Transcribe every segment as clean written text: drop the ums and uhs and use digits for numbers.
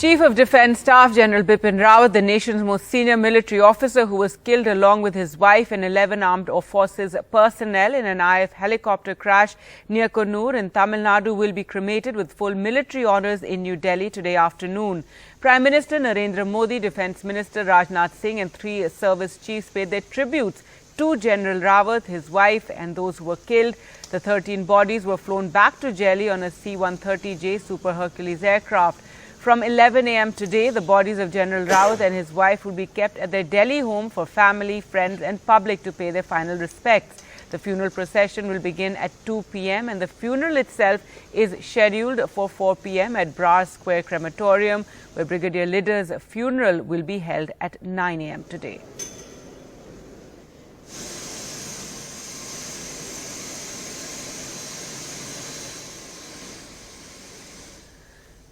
Chief of Defence Staff General Bipin Rawat, the nation's most senior military officer who was killed along with his wife and 11 armed forces personnel in an IF helicopter crash near Kannur in Tamil Nadu, will be cremated with full military honours in New Delhi today afternoon. Prime Minister Narendra Modi, Defence Minister Rajnath Singh and 3 service chiefs paid their tributes to General Rawat, his wife and those who were killed. The 13 bodies were flown back to Delhi on a C-130J Super Hercules aircraft. From 11 a.m. today, the bodies of General Rawat and his wife will be kept at their Delhi home for family, friends and public to pay their final respects. The funeral procession will begin at 2 p.m. and the funeral itself is scheduled for 4 p.m. at Brar Square Crematorium, where Brigadier Lidder's funeral will be held at 9 a.m. today.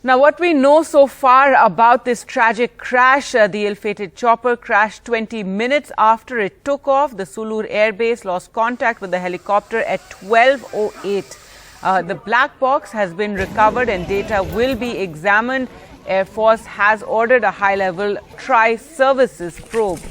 Now, what we know so far about this tragic crash, the ill-fated chopper crashed 20 minutes after it took off. The Sulur Air Base lost contact with the helicopter at 12:08. The black box has been recovered and data will be examined. Air Force has ordered a high-level tri-services probe.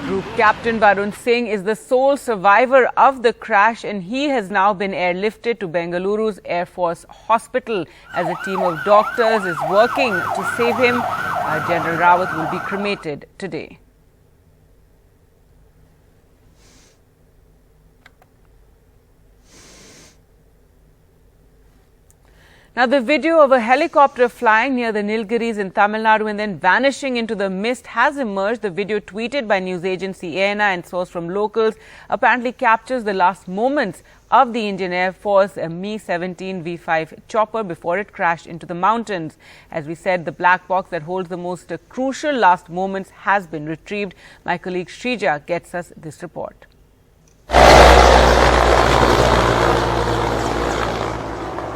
Group Captain Varun Singh is the sole survivor of the crash and he has now been airlifted to Bengaluru's Air Force Hospital as a team of doctors is working to save him. General Rawat will be cremated today. Now, the video of a helicopter flying near the Nilgiris in Tamil Nadu and then vanishing into the mist has emerged. The video, tweeted by news agency ANI and sourced from locals, apparently captures the last moments of the Indian Air Force Mi-17 V5 chopper before it crashed into the mountains. As we said, the black box that holds the most crucial last moments has been retrieved. My colleague Shrija gets us this report.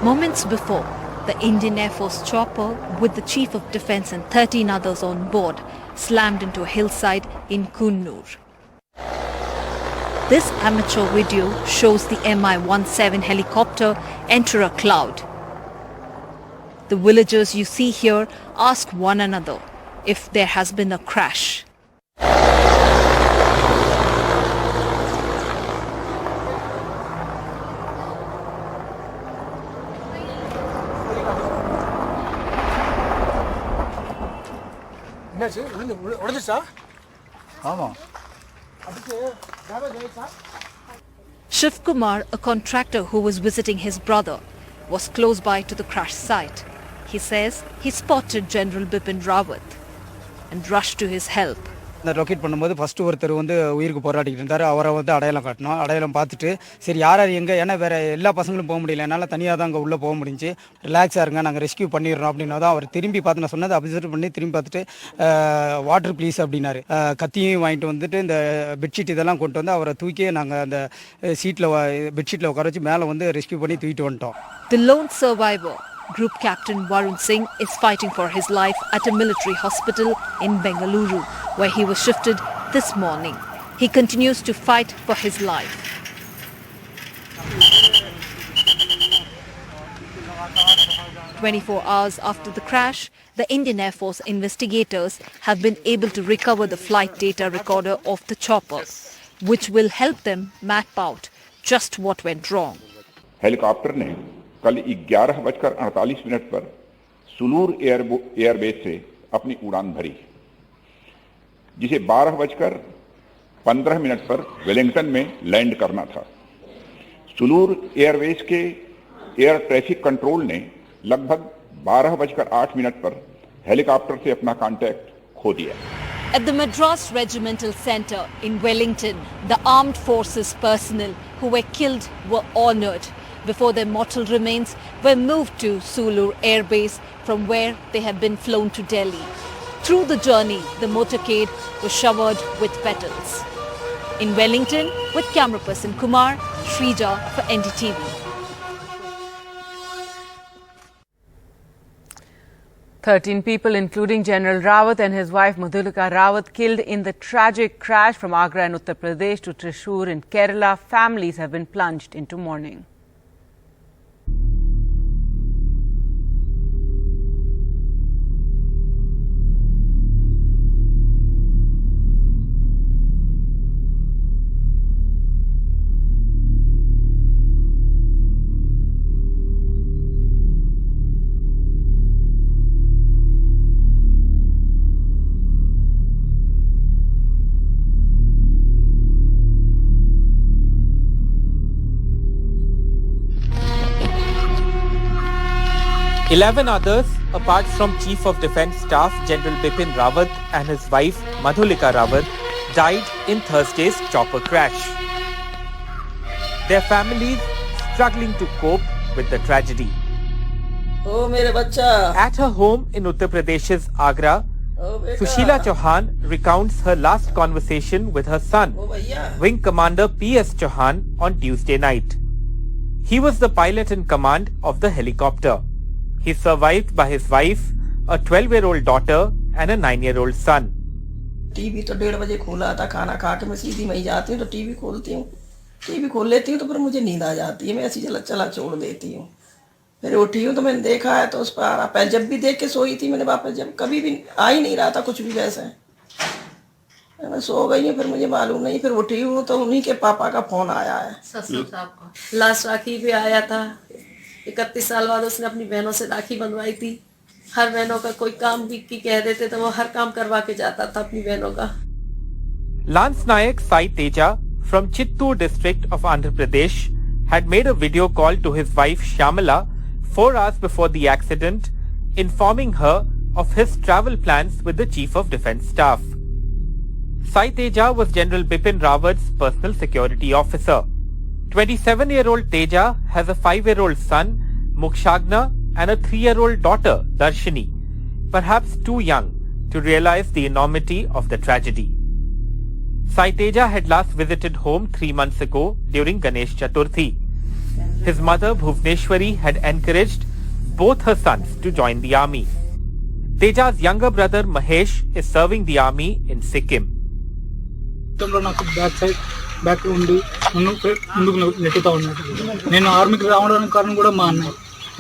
Moments before, the Indian Air Force chopper with the Chief of Defence and 13 others on board slammed into a hillside in Kannur. This amateur video shows the Mi-17 helicopter enter a cloud. The villagers you see here ask one another if there has been a crash. Shiv Kumar, a contractor who was visiting his brother, was close by to the crash site. He says he spotted General Bipin Rawat and rushed to his help. இந்த locate பண்ணும்போது first ஒருத்தர் வந்து உயிருக்கு போராடிட்டு இருந்தார். அவரை வந்து அடையாளம் காட்டணும். அடையாளம் பார்த்துட்டு சரி யார் எங்கே, ஏன்னா வேறு எல்லா பசங்களும் போக முடியல, என்னால் தனியாக தான் அங்கே உள்ளே போக முடிஞ்சு. ரிலாக்ஸாக இருங்க, நாங்கள் ரெஸ்கியூ பண்ணிடுறோம் அப்படின்னா தான் அவர் திரும்பி பார்த்து நான் சொன்னதை அப்சர்வ் பண்ணி திரும்பி பார்த்துட்டு வாட்டர் ப்ளீஸ் அப்படின்னாரு. கத்தியும் வாங்கிட்டு வந்துட்டு இந்த பெட்ஷீட் இதெல்லாம் கொண்டு வந்து அவரை தூக்கி நாங்கள் அந்த சீட்டில் பெட்ஷீட்டில் உட்கார வச்சு மேலே வந்து ரெஸ்கியூ பண்ணி தூக்கிட்டு வந்துட்டோம். The lone survivor, Group Captain Varun Singh, is fighting for his life at a military hospital in Bengaluru, where he was shifted this morning. He continues to fight for his life. "24 hours after the crash, the Indian Air Force investigators have been able to recover the flight data recorder of the chopper, which will help them map out just what went wrong." Helicopter ने कल 11:48 पर Sulur airbase से अपनी उड़ान भरी, जिसे 12:15 पर Wellington में लैंड करना था। सुलूर एयरबेस के एयर ट्रैफिक कंट्रोल ने लगभग 12:08 पर हेलीकॉप्टर से अपना कांटेक्ट खो दिया। At the Madras Regimental Centre in Wellington, the armed forces personnel who were killed were honoured before their mortal remains were moved to Sulur Air Base, from where they have been flown to Delhi. Through the journey, the motorcade was showered with petals. In Wellington, with camera person Kumar, Shrija for NDTV. 13 people, including General Rawat and his wife Madhulika Rawat, killed in the tragic crash from Agra in Uttar Pradesh to Thrissur in Kerala. Families have been plunged into mourning. Eleven others, apart from Chief of Defence Staff General Bipin Rawat and his wife Madhulika Rawat, died in Thursday's chopper crash. Their families struggling to cope with the tragedy. Oh, मेरे बच्चा. At her home in Uttar Pradesh's Agra, Sushila Chauhan recounts her last conversation with her son, Wing Commander P.S. Chauhan, on Tuesday night. He was the pilot in command of the helicopter. He is survived by his wife, a 12-year-old daughter and a 9-year-old son. TV तो 1:30 बजे खोला था, खाना खा के मैं सीधी वहीं जाती हूँ तो टीवी खोलती हूँ, टीवी खोल लेती हूँ तो फिर मुझे नींद आ जाती है, मैं ऐसी चला छोड़ देती हूँ। फिर उठी हूँ तो मैंने देखा है तो उस पर आ रहा, पहले जब भी देख के सोई थी मैंने वापस, जब कभी भी आ ही नहीं रहा था कुछ भी वैसे, मैं सो गई हूँ, फिर मुझे मालूम नहीं, फिर उठी हूँ तो उन्हीं के पापा का फोन आया है। ससुर साहब का लास्ट राखी पे आया था, 31 साल बाद उसने अपनी बहनों से राखी बंधवाई थी। हर बहनों का कोई काम भी की कह देते तो वो हर काम करवा के जाता था अपनी बहनों का। Lance Nayak Sai Teja from Chittoor district of Andhra Pradesh had made a video call to his wife Shyamala 4 hours before the accident, informing her of his travel plans with the Chief of Defence Staff. Sai Teja was General Bipin Rawat's personal security officer. 27-year-old Teja has a 5-year-old son, Mukshagna, and a 3-year-old daughter, Darshini, perhaps too young to realize the enormity of the tragedy. Sai Teja had last visited home 3 months ago during Ganesh Chaturthi. His mother, Bhuvneshwari, had encouraged both her sons to join the army. Teja's younger brother, Mahesh, is serving the army in Sikkim. Back ఉండి ముందుకు నెట్టుతా ఉన్నాడు. నేను ఆర్మీకి రావడానికి కారణం కూడా మా అన్న.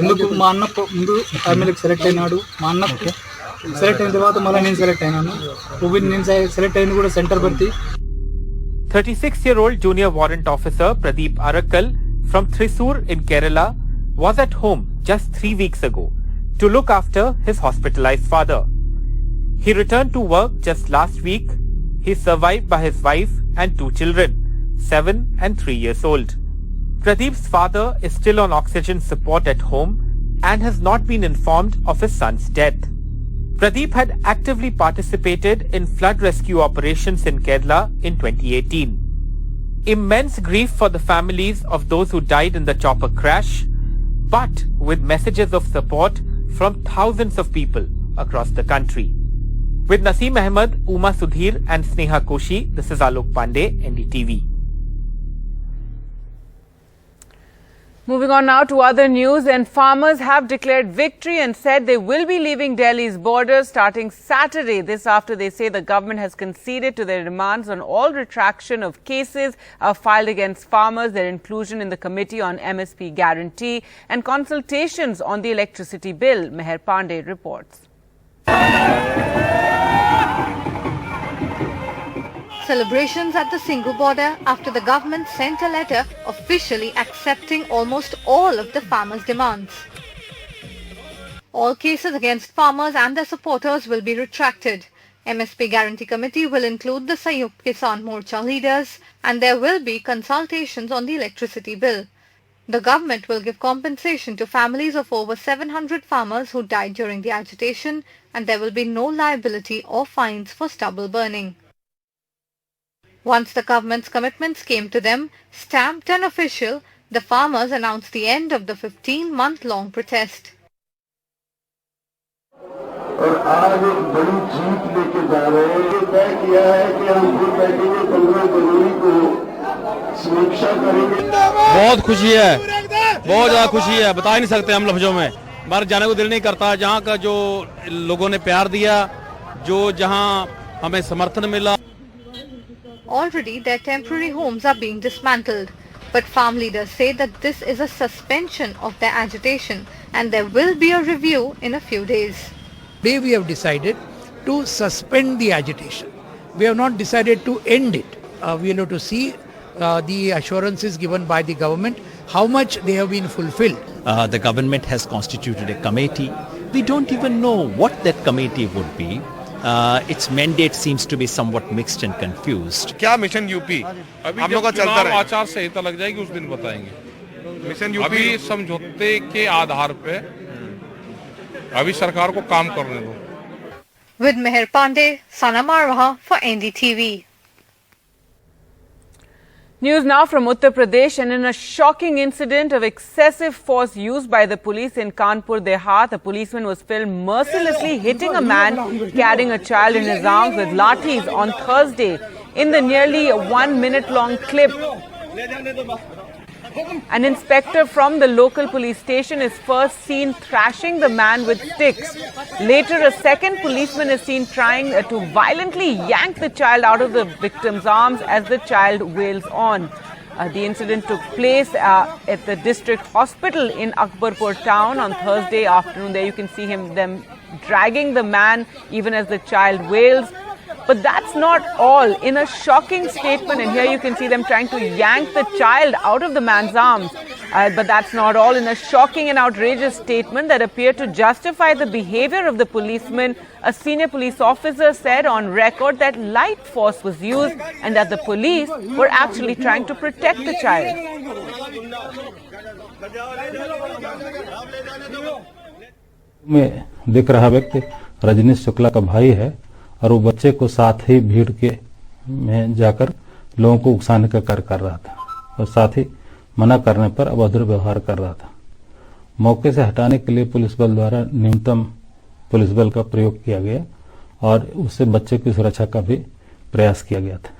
ఎందుకు మా అన్న ముందు ఆర్మీకి సెలెక్ట్ అయినాడు, మా అన్న సెలెక్ట్ అయిన తర్వాత మళ్ళీ నేను సెలెక్ట్ అయినాను. నేను సెలెక్ట్ అయింది కూడా సెంటర్ భర్తీ. 36-year-old junior warrant officer Pradeep Arakkal from Thrissur in Kerala was at home just 3 weeks ago to look after his hospitalized father. He returned to work just last week. He is survived by his wife and 2 children, 7 and 3 years old. Pradeep's father is still on oxygen support at home and has not been informed of his son's death. Pradeep had actively participated in flood rescue operations in Kerala in 2018. Immense grief for the families of those who died in the chopper crash, but with messages of support from thousands of people across the country. With Naseem Ahmed, Uma Sudhir and Sneha Koshi, this is Alok Pandey, NDTV. Moving on now to other news, and farmers have declared victory and said they will be leaving Delhi's borders starting Saturday. This after they say the government has conceded to their demands on all retraction of cases filed against farmers, their inclusion in the Committee on MSP Guarantee and consultations on the electricity bill. Meher Pandey reports. Celebrations at the Singhu border after the government sent a letter officially accepting almost all of the farmers' demands. All cases against farmers and their supporters will be retracted. MSP Guarantee Committee will include the Sanyukt Kisan Morcha leaders, and there will be consultations on the electricity bill. The government will give compensation to families of over 700 farmers who died during the agitation, and there will be no liability or fines for stubble burning. Once the government's commitments came to them, stamped and official, the farmers announced the end of the 15-month-long protest. और आज एक बड़ी जीत लेके जा रहे हैं। ये तय किया है कि हम फिर बैठेंगे 15 जनवरी को समीक्षा करेंगे। बहुत खुशी है, बहुत ज्यादा खुशी है, बता ही नहीं सकते हम लफ्जों में। बाहर जाने को दिल नहीं करता। जहाँ का जो लोगों ने प्यार दिया, जो जहाँ हमें समर्थन मिला। Already their temporary homes are being dismantled, but farm leaders say that this is a suspension of their agitation and there will be a review in a few days. Today we have decided to suspend the agitation. We have not decided to end it. We will have to see the assurances given by the government, how much they have been fulfilled. The government has constituted a committee. We don't even know what that committee would be. Its mandate seems to be somewhat mixed and confused. क्या mission UP हम लोग का चलता रहा, आचार संहिता लग जाएगी उस दिन बताएंगे। मिशन यूपी अभी समझौते के आधार पे अभी सरकार को काम करने दो। With Meher Pandey, Sana Marwaha for NDTV. News now from Uttar Pradesh, and in a shocking incident of excessive force used by the police in Kanpur Dehat, a policeman was filmed mercilessly hitting a man carrying a child in his arms with lathis on Thursday. In the nearly 1 minute long clip, an inspector from the local police station is first seen thrashing the man with sticks. Later, a second policeman is seen trying to violently yank the child out of the victim's arms as the child wails on. The incident took place at the district hospital in Akbarpur town on Thursday afternoon. There you can see them dragging the man even as the child wails. But that's not all. In a shocking statement, and here you can see them trying to yank the child out of the man's arms. But that's not all. In a shocking and outrageous statement that appeared to justify the behavior of the policeman, a senior police officer said on record that light force was used and that the police were actually trying to protect the child. में दिख रहा व्यक्ति रजनीश शुक्ला का भाई है और वो बच्चे को साथ ही भीड़ के में जाकर लोगों को उकसाने का कार्य कर रहा था और साथ ही मना करने पर अभद्र व्यवहार कर रहा था। मौके से हटाने के लिए पुलिस बल द्वारा न्यूनतम पुलिस बल का प्रयोग किया गया और उससे बच्चे की सुरक्षा का भी प्रयास किया गया था।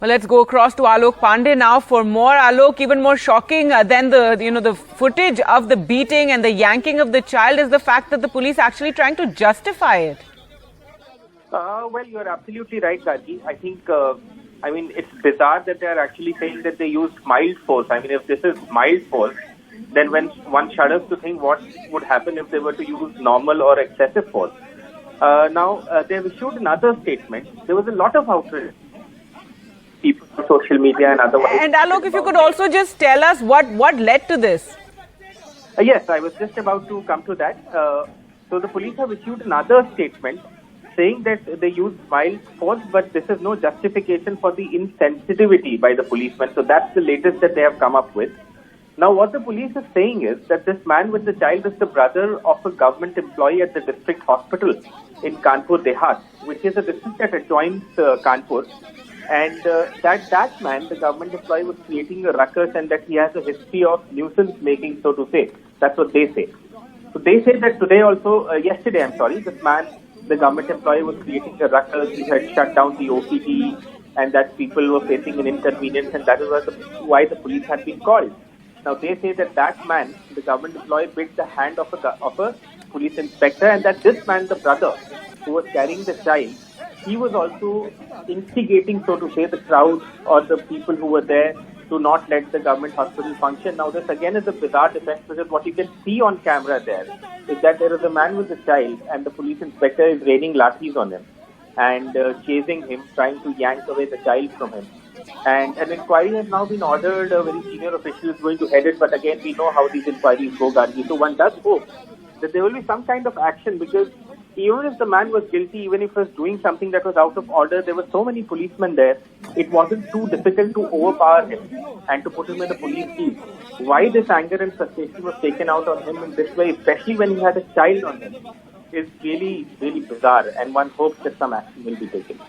Well, let's go across to Alok Pandey now for more. Alok, even more shocking than the footage of the beating and the yanking of the child is the fact that the police actually trying to justify it. Well, you're absolutely right, Gargi. I think, it's bizarre that they're actually saying that they used mild force. I mean, if this is mild force, then when one shudders to think what would happen if they were to use normal or excessive force. Now, they've issued another statement. There was a lot of outrage. People on social media and otherwise. And Alok, if you could also just tell us what led to this. Yes, I was just about to come to that. So the police have issued another statement saying that they used mild force, but this is no justification for the insensitivity by the policeman. So that's the latest that they have come up with. Now, what the police is saying is that this man with the child is the brother of a government employee at the district hospital in Kanpur Dehat, which is a district that adjoins Kanpur. And that man, the government employee, was creating a ruckus and that he has a history of nuisance making, so to say. That's what they say. So they say that yesterday, this man, the government employee, was creating a ruckus. He had shut down the OPD and that people were facing an inconvenience, and that is why the police had been called. Now they say that man, the government employee, bit the hand of a police inspector, and that this man, the brother who was carrying the child, he was also instigating, so to say, the crowd or the people who were there to not let the government hospital function. Now this again is a bizarre defense, because what you can see on camera there is that there is a man with a child and the police inspector is raining lathis on him and chasing him, trying to yank away the child from him. And an inquiry has now been ordered. A very senior official is going to head it, but again we know how these inquiries go, Gargi. So one does hope that there will be some kind of action, because even if the man was guilty, even if he was doing something that was out of order, there were so many policemen there, it wasn't too difficult to overpower him and to put him in the police seat. Why this anger and frustration was taken out on him in this way, especially when he had a child on him, is really, really bizarre, and one hopes that some action will be taken.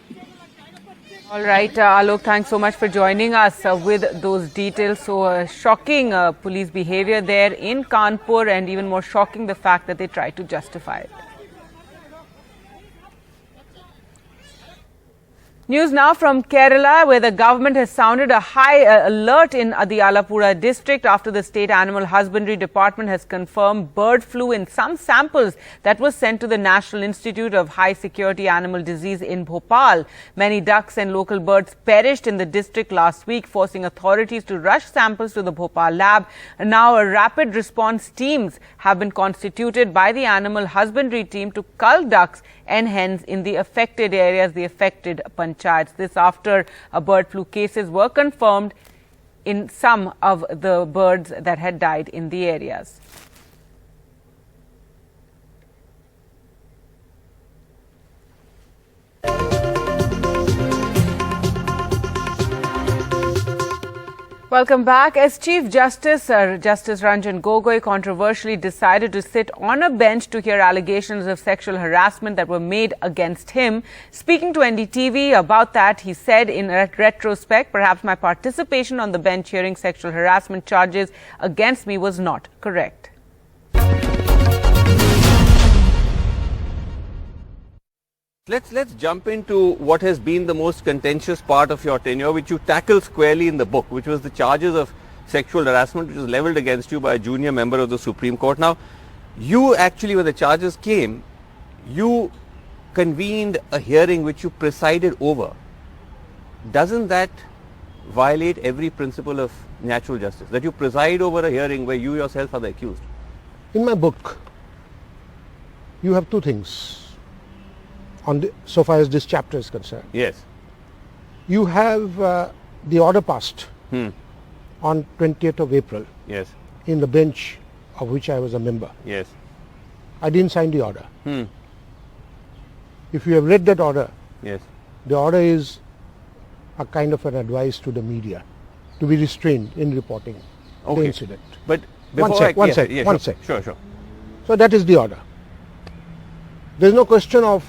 All right, Alok, thanks so much for joining us with those details. So shocking police behavior there in Kanpur, and even more shocking the fact that they tried to justify it. News now from Kerala, where the government has sounded a high alert in the Alappuzha district after the State Animal Husbandry Department has confirmed bird flu in some samples that were sent to the National Institute of High Security Animal Disease in Bhopal. Many ducks and local birds perished in the district last week, forcing authorities to rush samples to the Bhopal lab. And now rapid response teams have been constituted by the Animal Husbandry team to cull ducks and hens in the affected areas, the affected panchayats. This after bird flu cases were confirmed in some of the birds that had died in the areas. Welcome back. As Chief Justice, Justice Ranjan Gogoi controversially decided to sit on a bench to hear allegations of sexual harassment that were made against him. Speaking to NDTV about that, he said in retrospect, perhaps my participation on the bench hearing sexual harassment charges against me was not correct. Let's jump into what has been the most contentious part of your tenure, which you tackle squarely in the book, which was the charges of sexual harassment which was leveled against you by a junior member of the Supreme Court. Now, you actually, when the charges came, you convened a hearing which you presided over. Doesn't that violate every principle of natural justice, that you preside over a hearing where you yourself are the accused? In my book, you have two things. So far as this chapter is concerned. Yes. You have the order passed on 20th of April. Yes. In the bench of which I was a member. Yes. I didn't sign the order. If you have read that order, yes, the order is a kind of an advice to the media to be restrained in reporting the incident. But one sec. Sure. So that is the order. There is no question of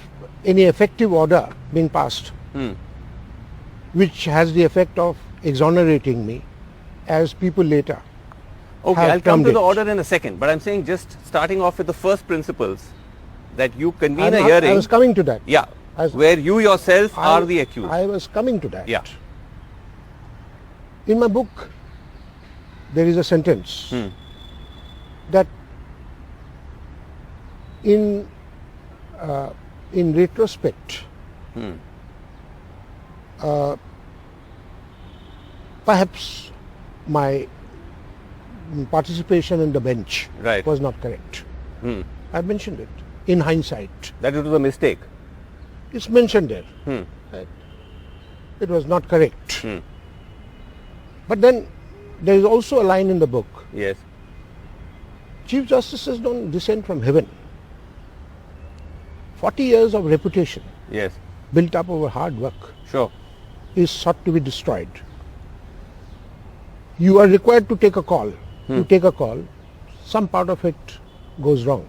any effective order being passed which has the effect of exonerating me as people later Okay, I'll come to the order in a second, but I'm saying just starting off with the first principles that you convene a hearing. I was coming to that. Yeah, where you yourself are the accused. I was coming to that. Yeah. In my book, there is a sentence that in retrospect, perhaps my participation in the bench was not correct. I mentioned it in hindsight. That it was a mistake. It's mentioned there. That it was not correct. But then there is also a line in the book. Yes. Chief Justices don't descend from heaven. 40 years of reputation, built up over hard work, is sought to be destroyed. You are required to take a call. You take a call, some part of it goes wrong.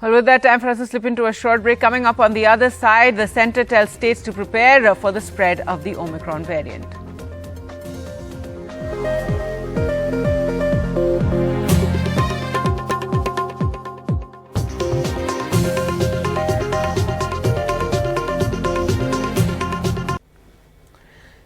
Well, with that, time for us to slip into a short break. Coming up on the other side, the centre tells states to prepare for the spread of the Omicron variant.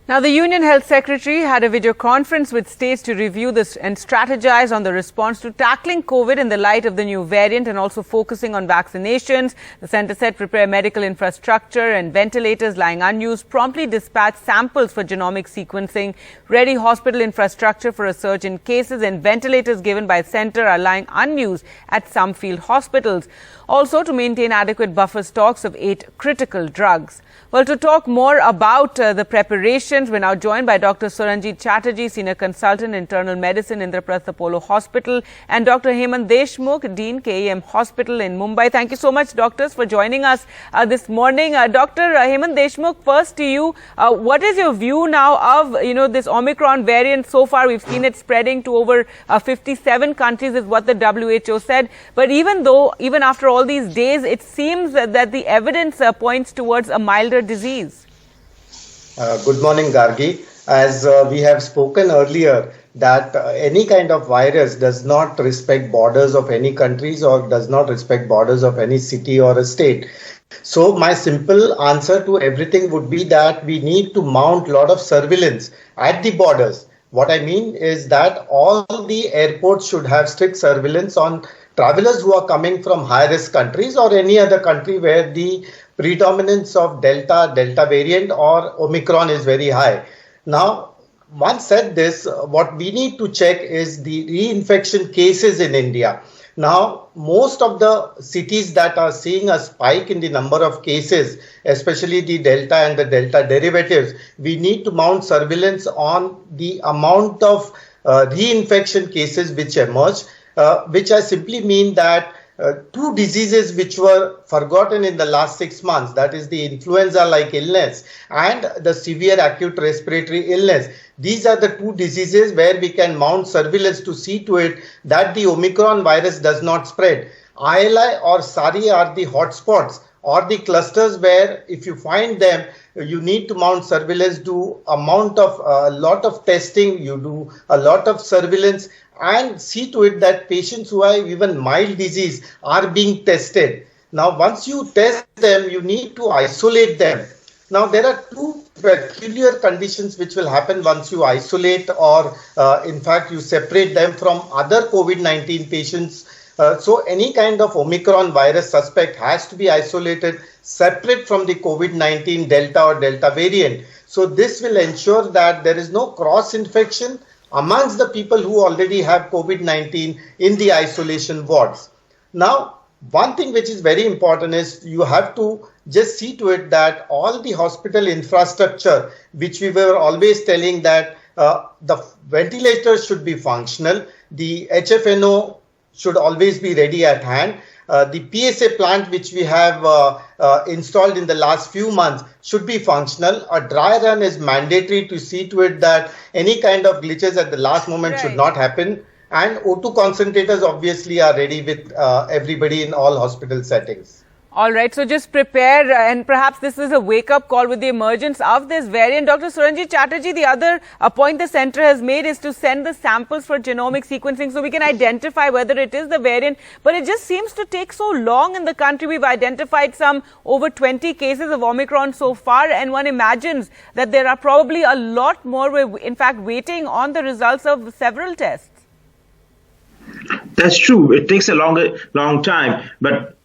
Now, the Union Health Secretary had a video conference with states to review this and strategize on the response to tackling COVID in the light of the new variant and also focusing on vaccinations. The centre said prepare medical infrastructure and ventilators lying unused, promptly dispatch samples for genomic sequencing, ready hospital infrastructure for a surge in cases, and ventilators given by centre are lying unused at some field hospitals. Also, to maintain adequate buffer stocks of 8 critical drugs. Well, to talk more about the preparations, we're now joined by Dr. Suranjit Chatterjee, Senior Consultant, Internal Medicine, Indraprastha Apollo Hospital, and Dr. Hemant Deshmukh, Dean, KEM Hospital in Mumbai. Thank you so much, doctors, for joining us this morning. Dr. Hemant Deshmukh, first to you, what is your view now of, this Omicron variant? So far, we've seen it spreading to over 57 countries is what the WHO said. But even after all these days, it seems that the evidence points towards a milder disease. Good morning, Gargi. As we have spoken earlier, that any kind of virus does not respect borders of any countries or does not respect borders of any city or a state. So my simple answer to everything would be that we need to mount a lot of surveillance at the borders. What I mean is that all the airports should have strict surveillance on travelers who are coming from high-risk countries or any other country where the predominance of Delta variant or Omicron is very high. Now, once said this, what we need to check is the reinfection cases in India. Now, most of the cities that are seeing a spike in the number of cases, especially the Delta and the Delta derivatives, we need to mount surveillance on the amount of reinfection cases which emerge, which I simply mean that two diseases which were forgotten in the last 6 months, that is the influenza-like illness and the severe acute respiratory illness. These are the two diseases where we can mount surveillance to see to it that the Omicron virus does not spread. ILI or SARI are the hotspots or the clusters where if you find them, you need to mount surveillance, do a lot of testing, you do a lot of surveillance and see to it that patients who have even mild disease are being tested. Now, once you test them, you need to isolate them. Now, there are two peculiar conditions which will happen once you isolate or in fact you separate them from other COVID-19 patients. So any kind of Omicron virus suspect has to be isolated separate from the COVID-19 Delta or Delta variant. So this will ensure that there is no cross-infection amongst the people who already have COVID-19 in the isolation wards. Now, one thing which is very important is you have to just see to it that all the hospital infrastructure, which we were always telling that the ventilators should be functional, the HFNO should always be ready at hand. The PSA plant which we have installed in the last few months should be functional. A dry run is mandatory to see to it that any kind of glitches at the last moment should not happen. And O2 concentrators obviously are ready with everybody in all hospital settings. All right, so just prepare, and perhaps this is a wake-up call with the emergence of this variant. Dr. Suranjit Chatterjee, the other point the centre has made is to send the samples for genomic sequencing so we can identify whether it is the variant. But it just seems to take so long in the country. We've identified some over 20 cases of Omicron so far, and one imagines that there are probably a lot more, in fact, waiting on the results of several tests. That's true. It takes a long time, but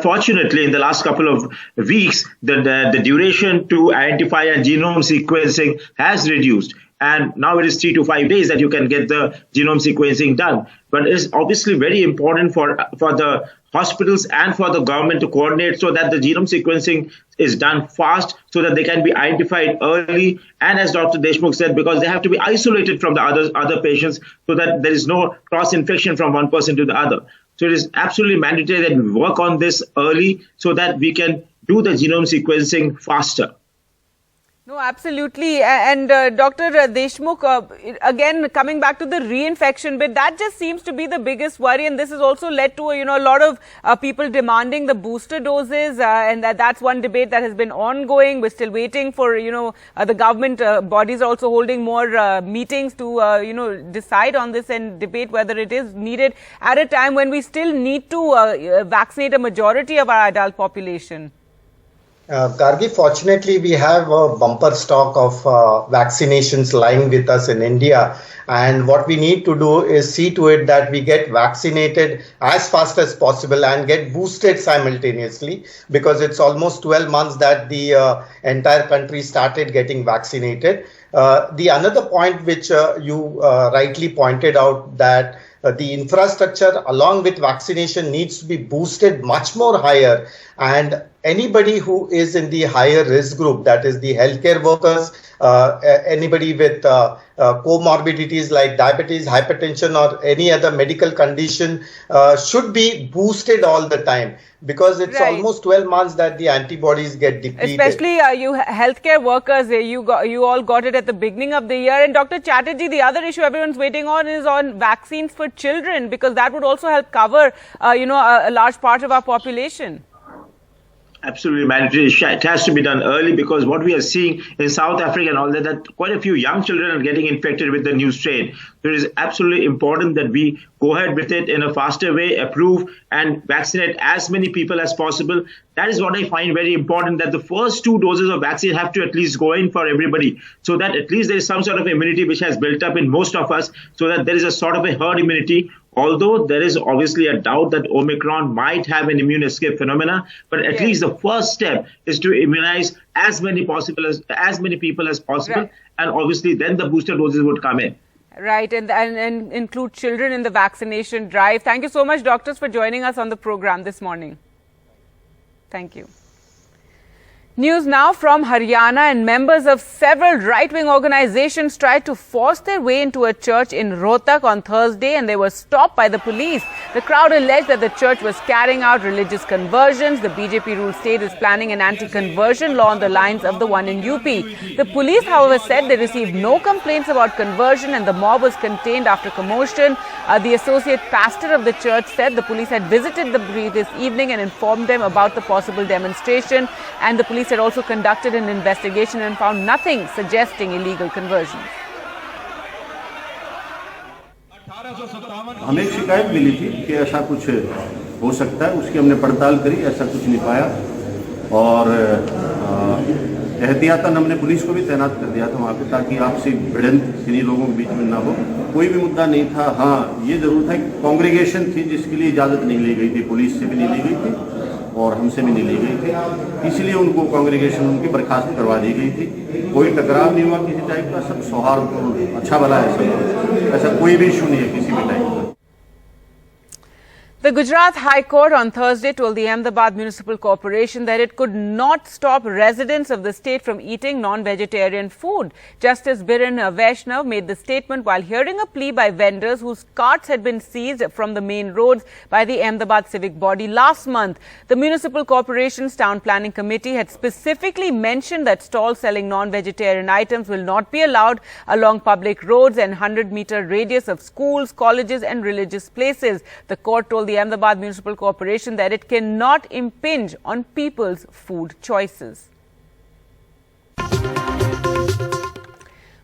fortunately, in the last couple of weeks, the duration to identify a genome sequencing has reduced. And now it is 3 to 5 days that you can get the genome sequencing done. But it's obviously very important for the hospitals and for the government to coordinate so that the genome sequencing is done fast so that they can be identified early. And as Dr. Deshmukh said, because they have to be isolated from the other patients so that there is no cross-infection from one person to the other. So it is absolutely mandatory that we work on this early so that we can do the genome sequencing faster. No, absolutely. And Dr. Deshmukh, again, coming back to the reinfection bit, that just seems to be the biggest worry. And this has also led to, a lot of people demanding the booster doses. And that's one debate that has been ongoing. We're still waiting for, the government bodies are also holding more meetings to, decide on this and debate whether it is needed at a time when we still need to vaccinate a majority of our adult population. Gargi, fortunately, we have a bumper stock of vaccinations lying with us in India. And what we need to do is see to it that we get vaccinated as fast as possible and get boosted simultaneously, because it's almost 12 months that the entire country started getting vaccinated. The another point which you rightly pointed out, that the infrastructure along with vaccination needs to be boosted much more higher, and anybody who is in the higher risk group, that is the healthcare workers, anybody with comorbidities like diabetes, hypertension or any other medical condition should be boosted all the time, because it's almost 12 months that the antibodies get depleted. Especially you healthcare workers, you all got it at the beginning of the year. And Dr. Chatterjee, the other issue everyone's waiting on is on vaccines for children, because that would also help cover, a large part of our population. absolutely mandatory. It has to be done early, because what we are seeing in South Africa and all that quite a few young children are getting infected with the new strain. So it is absolutely important that we go ahead with it in a faster way, approve and vaccinate as many people as possible. That is what I find very important, that the first 2 doses of vaccine have to at least go in for everybody, so that at least there is some sort of immunity which has built up in most of us, so that there is a sort of a herd immunity. Although there is obviously a doubt that Omicron might have an immune escape phenomena, but at least the first step is to immunize as many people as possible, right. And obviously then the booster doses would come in. Right, and include children in the vaccination drive. Thank you so much, doctors, for joining us on the program this morning. Thank you. News now from Haryana, and members of several right-wing organizations tried to force their way into a church in Rohtak on Thursday, and they were stopped by the police. The crowd alleged that the church was carrying out religious conversions. The BJP-ruled state is planning an anti-conversion law on the lines of the one in UP. The police, however, said they received no complaints about conversion, and the mob was contained after commotion. The associate pastor of the church said the police had visited the this evening and informed them about the possible demonstration, and the police had also conducted an investigation and found nothing suggesting illegal conversion. हमें शिकायत मिली थी कि ऐसा कुछ हो सकता है, उसकी हमने पड़ताल करी, ऐसा कुछ नहीं पाया, और एहतियातन हमने पुलिस को भी तैनात कर दिया था वहाँ पे, ताकि आपसी भिड़ंत किन्हीं लोगों के बीच में ना हो। कोई भी मुद्दा नहीं था। हाँ, ये जरूर था कि कांग्रेगेशन थी जिसके लिए इजाज़त नहीं ली गई थी, पुलिस से भी नहीं ली गई थी और हमसे भी नहीं ली गई थी, इसलिए उनको कांग्रेगेशन उनकी बर्खास्त करवा दी गई थी। कोई टकराव नहीं हुआ किसी टाइप का, सब सौहार्द, अच्छा भला है सब, ऐसा कोई भी इशू नहीं है किसी भी टाइप का। The Gujarat High Court on Thursday told the Ahmedabad Municipal Corporation that it could not stop residents of the state from eating non-vegetarian food. Justice Biren Vaishnav made the statement while hearing a plea by vendors whose carts had been seized from the main roads by the Ahmedabad civic body last month. The Municipal Corporation's Town Planning Committee had specifically mentioned that stalls selling non-vegetarian items will not be allowed along public roads and 100-meter radius of schools, colleges and religious places. The court told the Ahmedabad Municipal Corporation that it cannot impinge on people's food choices.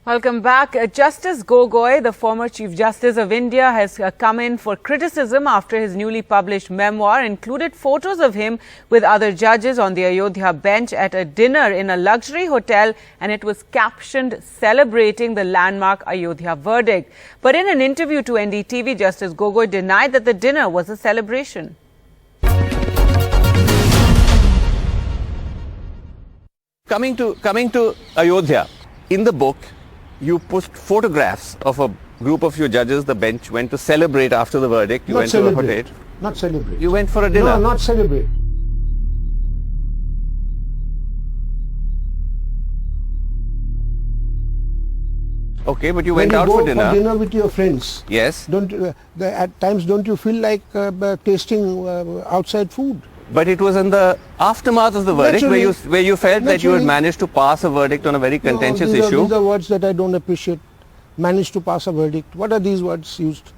Welcome back. Justice Gogoi, the former Chief Justice of India, has come in for criticism after his newly published memoir included photos of him with other judges on the Ayodhya bench at a dinner in a luxury hotel, and it was captioned celebrating the landmark Ayodhya verdict. But in an interview to NDTV, Justice Gogoi denied that the dinner was a celebration. Coming to Ayodhya, in the book, you put photographs of a group of your judges. The bench went to celebrate after the verdict. You went to a hotel. Not celebrate. You went for a dinner. No, not celebrate. Okay, but you went out for dinner. For dinner with your friends. Yes. At times don't you feel like tasting outside food? But it was in the aftermath of the verdict where you felt that you had managed to pass a verdict on a very contentious issue. These are words that I don't appreciate. Managed to pass a verdict. What are these words used?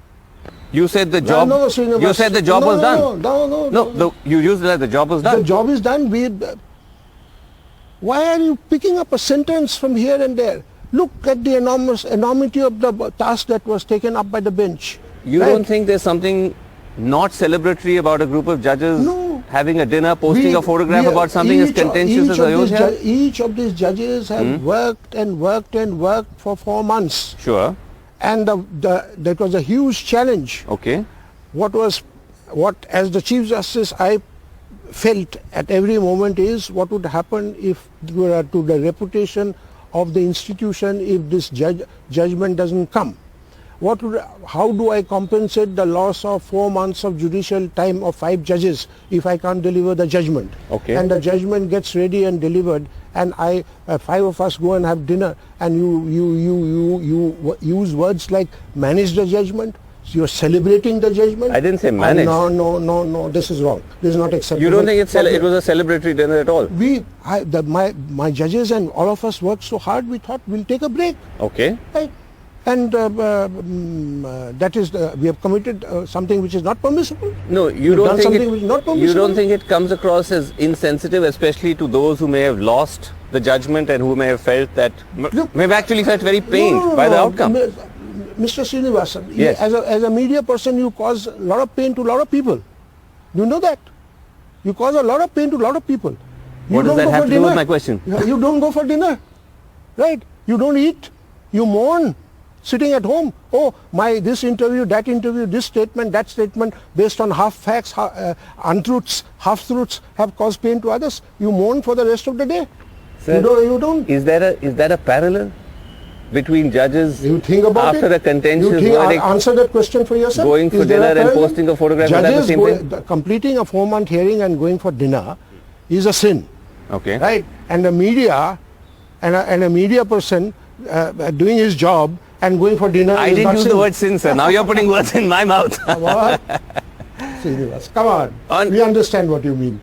You said the job. You said the job was done. No. You used that the job was done. The job is done. Why are you picking up a sentence from here and there? Look at the enormity of the task that was taken up by the bench. You don't think there's something not celebratory about a group of judges having a dinner, posting a photograph about something as contentious as Ayodhya? Each of these judges have worked and worked and worked for 4 months. Sure. And that was a huge challenge. Okay. What as the Chief Justice I felt at every moment is what would happen if to the reputation of the institution if this judgment doesn't come. How do I compensate the loss of 4 months of judicial time of 5 judges if I can't deliver the judgment? Okay. And the judgment gets ready and delivered, and 5 of us go and have dinner, and you use words like manage the judgment. So you're celebrating the judgment. I didn't say manage. No. This is wrong. This is not acceptable. You don't think it was a celebratory dinner at all? My judges and all of us worked so hard. We thought we'll take a break. Okay. Right? and that is we have committed something which is not permissible. No, you don't think something which is not permissible. You don't think it comes across as insensitive, especially to those who may have lost the judgment and who may have felt that may have actually felt very pained by the outcome. Mr. Srinivasan, yes. as a media person, you cause a lot of pain to a lot of people. You know that. You cause a lot of pain to a lot of people. What does that have to do with my question? You don't go for dinner, right? You don't eat. You mourn, sitting at home. Oh, this interview, that interview, this statement, that statement, based on half facts, untruths, half truths, have caused pain to others. You mourn for the rest of the day. Sir, you don't. Is that a parallel between judges you think about after a contentious verdict? Answer that question for yourself. Going for dinner and posting a photograph. Judges completing a 4-month hearing and going for dinner is a sin. Okay. Right. And the media and a media person doing his job and going for dinner. I didn't use the word sin, sir. Now you're putting words in my mouth. What? Come on. We understand what you mean.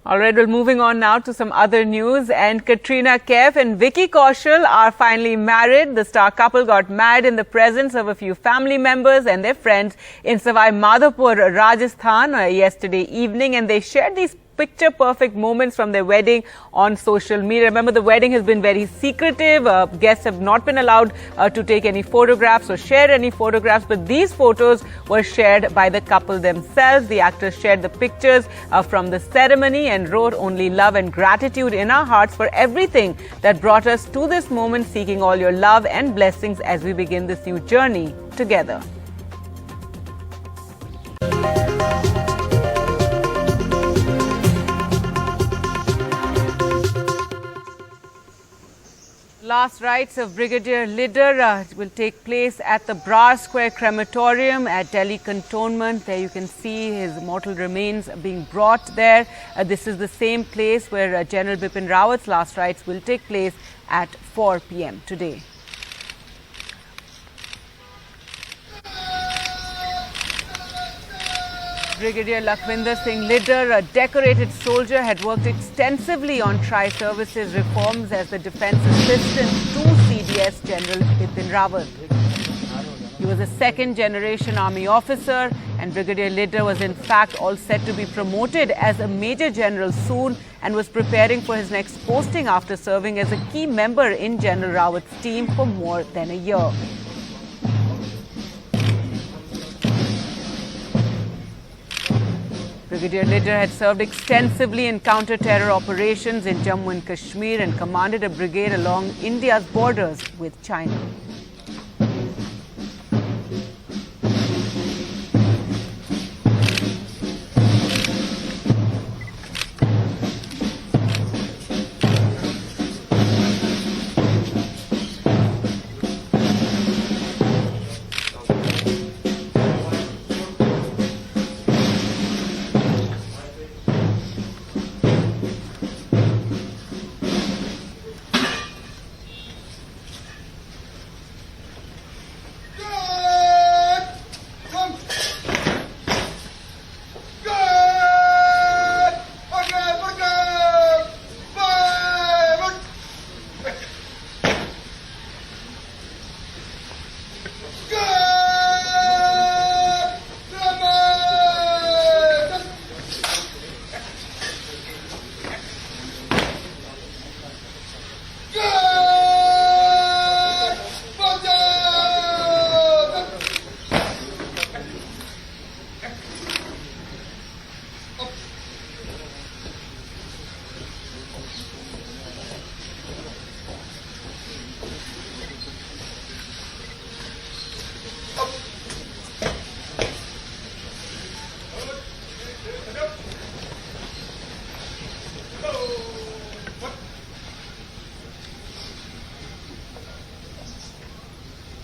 All right, well, moving on now to some other news. And Katrina Kaif and Vicky Kaushal are finally married. The star couple got married in the presence of a few family members and their friends in Savai Madhopur, Rajasthan yesterday evening. And they shared these picture-perfect moments from their wedding on social media. Remember, the wedding has been very secretive. Guests have not been allowed to take any photographs or share any photographs, but these photos were shared by the couple themselves. The actors shared the pictures from the ceremony and wrote, "Only love and gratitude in our hearts for everything that brought us to this moment, seeking all your love and blessings as we begin this new journey together." Last rites of Brigadier Lider will take place at the Brar Square Crematorium at Delhi Cantonment. There you can see his mortal remains being brought there. This is the same place where General Bipin Rawat's last rites will take place at 4 p.m. today. Brigadier Lakhvinder Singh Lider, a decorated soldier, had worked extensively on tri-services reforms as the defence assistant to CDS General Bipin Rawat. He was a second-generation army officer, and Brigadier Lider was in fact all set to be promoted as a Major General soon and was preparing for his next posting after serving as a key member in General Rawat's team for more than a year. Brigadier Lider had served extensively in counter-terror operations in Jammu and Kashmir and commanded a brigade along India's borders with China.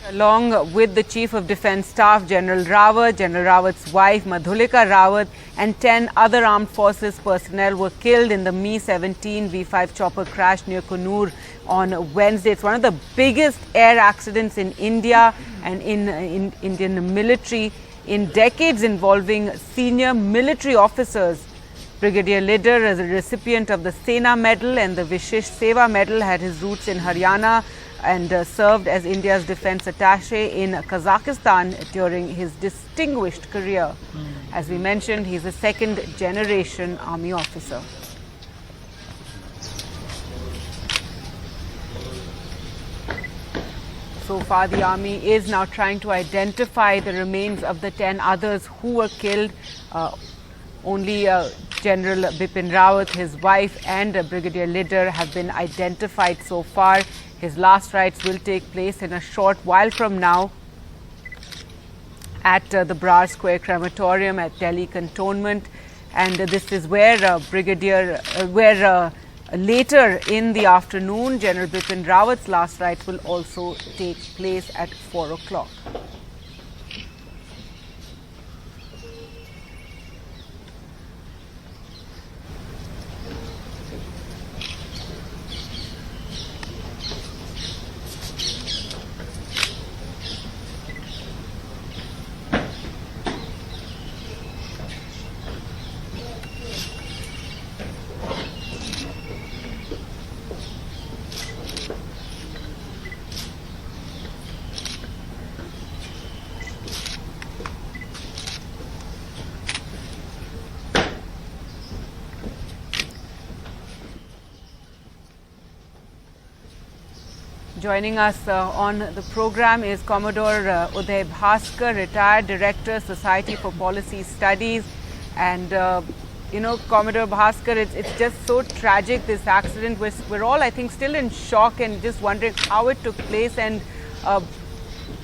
Along with the Chief of Defence Staff, General Rawat, General Rawat's wife, Madhulika Rawat, and 10 other armed forces personnel were killed in the Mi-17 V5 chopper crash near Coonoor on Wednesday. It's one of the biggest air accidents in India and in Indian military in decades, involving senior military officers. Brigadier Lider, as a recipient of the Sena Medal and the Vishish Seva Medal, had his roots in Haryana. and served as India's defense attaché in Kazakhstan during his distinguished career. As we mentioned, he's a second-generation army officer. So far, the army is now trying to identify the remains of the 10 others who were killed. Only General Bipin Rawat, his wife and Brigadier Lider have been identified so far. His last rites will take place in a short while from now at the Brar Square Crematorium at Delhi Cantonment. And this is where later in the afternoon, General Bipin Rawat's last rites will also take place at 4 o'clock. Joining us on the program is Commodore Uday Bhaskar, retired Director, Society for Policy Studies. And, Commodore Bhaskar, it's just so tragic, this accident. We're all, I think, still in shock and just wondering how it took place. And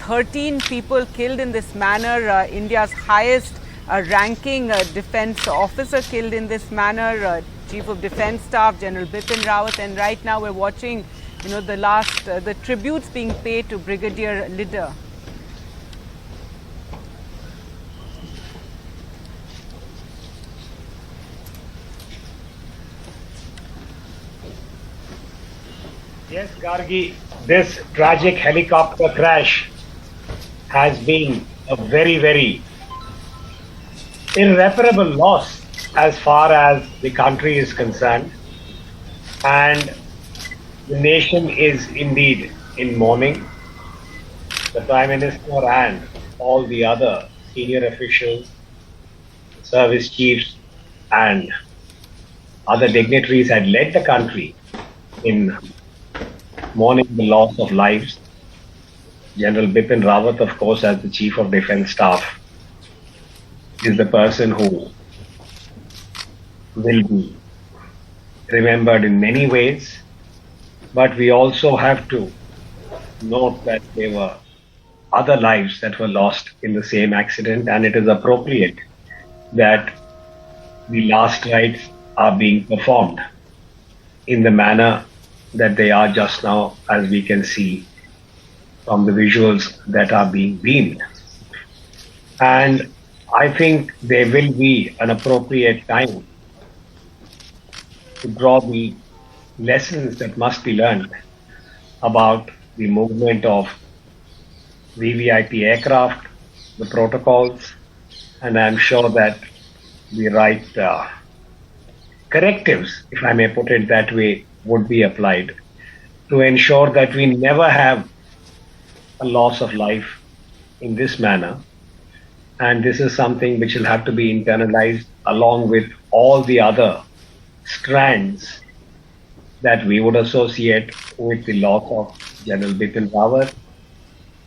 13 people killed in this manner, India's highest ranking defense officer killed in this manner, Chief of Defense Staff, General Bipin Rawat. And right now we're watching the tributes being paid to Brigadier Lider. Yes, Gargi, this tragic helicopter crash has been a very, very irreparable loss as far as the country is concerned. And the nation is indeed in mourning. The Prime Minister and all the other senior officials, service chiefs and other dignitaries had led the country in mourning the loss of lives. General Bipin Rawat, of course, as the Chief of Defence Staff, is the person who will be remembered in many ways. But we also have to note that there were other lives that were lost in the same accident, and it is appropriate that the last rites are being performed in the manner that they are just now, as we can see from the visuals that are being beamed. And I think there will be an appropriate time to draw the lessons that must be learned about the movement of VVIP aircraft, the protocols, and I'm sure that the right correctives, if I may put it that way, would be applied to ensure that we never have a loss of life in this manner. And this is something which will have to be internalized along with all the other strands that we would associate with the loss of General Bipin Rawat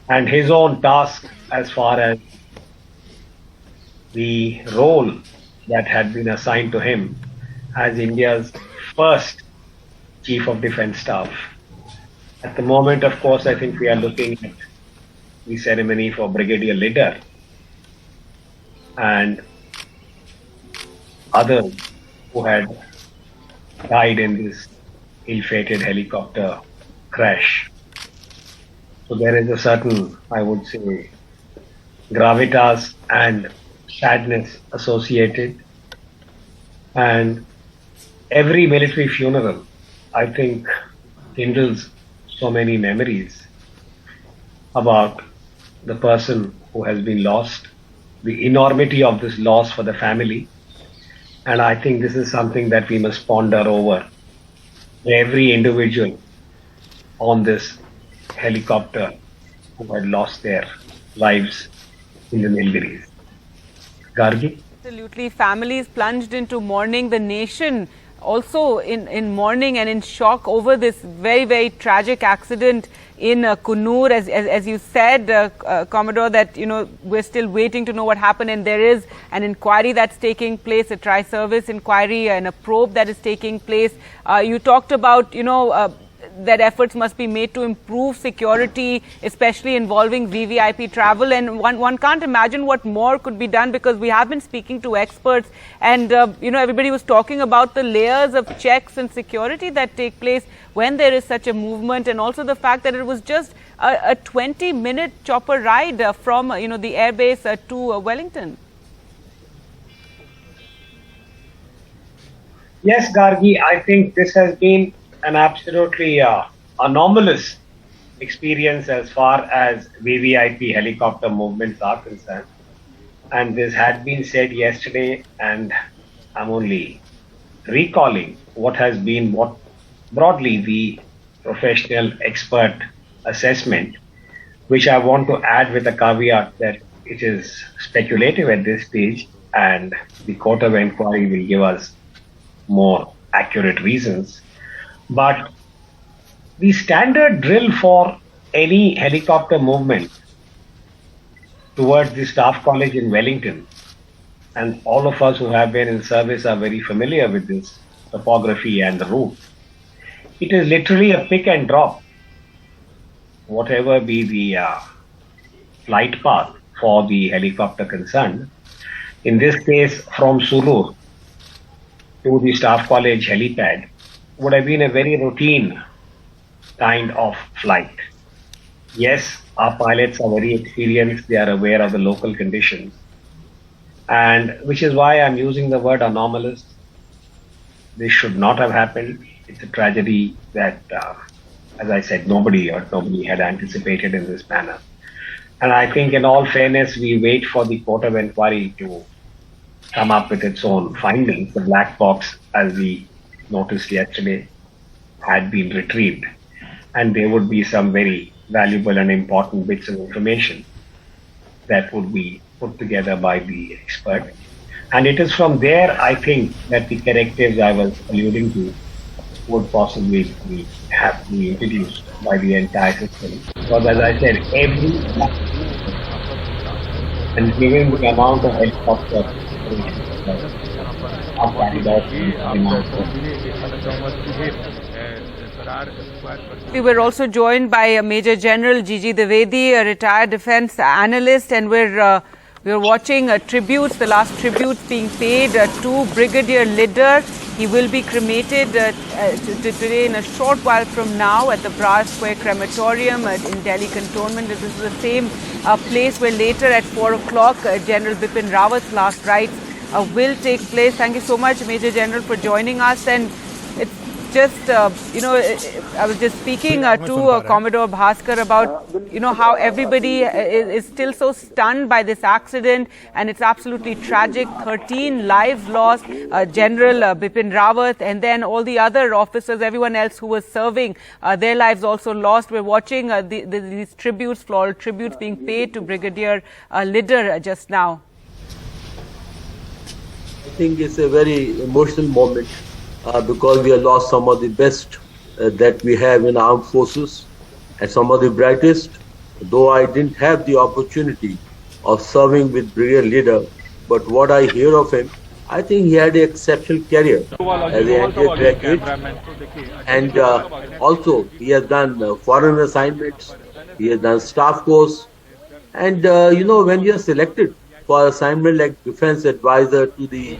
and his own task as far as the role that had been assigned to him as India's first Chief of Defence Staff. At the moment, of course, I think we are looking at the ceremony for Brigadier Lider and others who had died in this ill-fated helicopter crash. So there is a certain, I would say, gravitas and sadness associated. And every military funeral, I think, kindles so many memories about the person who has been lost, the enormity of this loss for the family. And I think this is something that we must ponder over every individual on this helicopter who had lost their lives in the Nilgiris. Gargi? Absolutely. Families plunged into mourning. The nation also in mourning and in shock over this very, very tragic accident in Coonoor. As you said, Commodore, that, you know, we're still waiting to know what happened, and there is an inquiry that's taking place, a tri-service inquiry and a probe that is taking place. You talked about, you know, that efforts must be made to improve security, especially involving VVIP travel. And one can't imagine what more could be done, because we have been speaking to experts and, you know, everybody was talking about the layers of checks and security that take place when there is such a movement, and also the fact that it was just a 20-minute chopper ride from, you know, the airbase to Wellington. Yes, Gargi, I think this has been an absolutely anomalous experience as far as VVIP helicopter movements are concerned. And this had been said yesterday, and I'm only recalling what has been what broadly the professional expert assessment, which I want to add with a caveat that it is speculative at this stage, and the court of inquiry will give us more accurate reasons. But the standard drill for any helicopter movement towards the Staff College in Wellington, and all of us who have been in service are very familiar with this topography and the route. It is literally a pick and drop, whatever be the flight path for the helicopter concerned. In this case, from Sulur to the Staff College helipad would have been a very routine kind of flight. Yes, our pilots are very experienced, they are aware of the local conditions, and which is why I'm using the word anomalous. This should not have happened. It's a tragedy that, as I said, nobody had anticipated in this manner. And I think in all fairness, we wait for the court of inquiry to come up with its own findings. The black box, as we noticed yesterday, had been retrieved, and there would be some very valuable and important bits of information that would be put together by the expert. And it is from there, I think, that the correctives I was alluding to would possibly have to be introduced by the entire system. Because as I said, every and given the amount of helicopters are carried out We were also joined by Major General Gigi Dwivedi, a retired defence analyst, and we're watching tributes, the last tributes being paid to Brigadier Lider. He will be cremated today in a short while from now at the Brar Square Crematorium in Delhi Cantonment. This is the same place where later at 4 o'clock General Bipin Rawat's last rites will take place. Thank you so much, Major General, for joining us. And it's just, I was just speaking to Commodore Bhaskar about, how everybody is still so stunned by this accident, and it's absolutely tragic. 13 lives lost, General Bipin Rawat, and then all the other officers, everyone else who was serving, their lives also lost. We're watching these tributes, floral tributes being paid to Brigadier Lider just now. I think it's a very emotional moment. Because we have lost some of the best that we have in armed forces and some of the brightest. Though I didn't have the opportunity of serving with Brigadier Lider, but what I hear of him, I think he had an exceptional career as an undergraduate, and also he has done foreign assignments, he has done staff course, and when you are selected for assignment like defense advisor to the